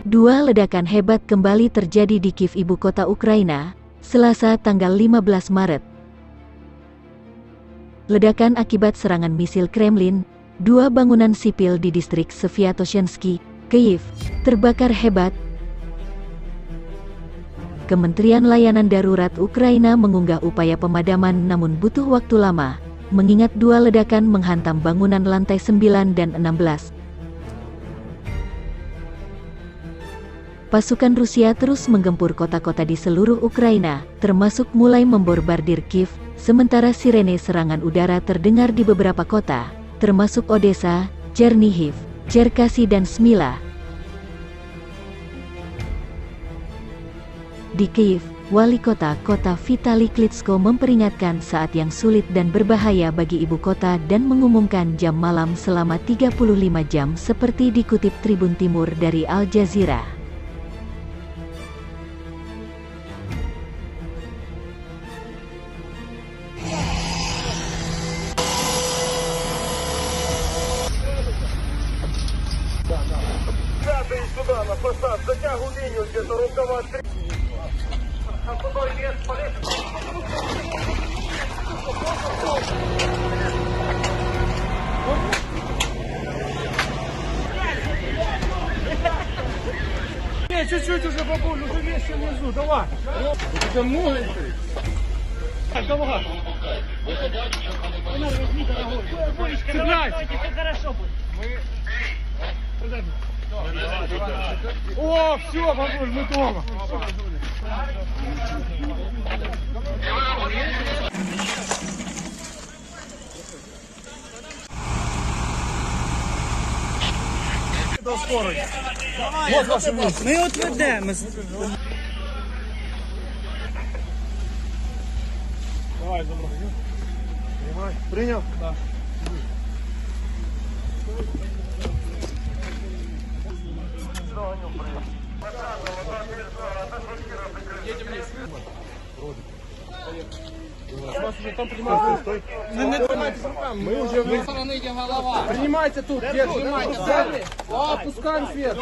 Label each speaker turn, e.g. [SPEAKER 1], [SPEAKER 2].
[SPEAKER 1] Dua ledakan hebat kembali terjadi di Kiev, ibu kota Ukraina, Selasa tanggal 15 Maret. Ledakan akibat serangan misil Kremlin, dua bangunan sipil di distrik Sviatoshensky, Kiev, terbakar hebat. Kementerian Layanan Darurat Ukraina mengunggah upaya pemadaman namun butuh waktu lama, mengingat dua ledakan menghantam bangunan lantai 9 dan 16. Pasukan Rusia terus menggempur kota-kota di seluruh Ukraina, termasuk mulai memborbardir Kiev, sementara sirene serangan udara terdengar di beberapa kota, termasuk Odessa, Chernihiv, Cherkasy dan Smyla. Di Kiev, wali kota Vitali Klitschko memperingatkan saat yang sulit dan berbahaya bagi ibu kota dan mengumumkan jam malam selama 35 jam seperti dikutip Tribun Timur dari Al Jazeera.
[SPEAKER 2] Сюда, на фасад, затягивай линию, где-то рукава. Оттуда вес, полез. Чуть-чуть уже побольше, уже вещи внизу, давай. Это ноги. Давай. Цепляй. Все хорошо будет. О, все, бабуль, мы дома. До скорой. Вот ваши вещи.
[SPEAKER 3] Ми отведемо.
[SPEAKER 2] Давай, забрал. Принимай. Принял? Да. Едем вниз. Вас уже там принимают. Стой. Не тримайтесь руками. Мы уже в стороны, где голова. Принимайте тут. Держите. Опускаем свет.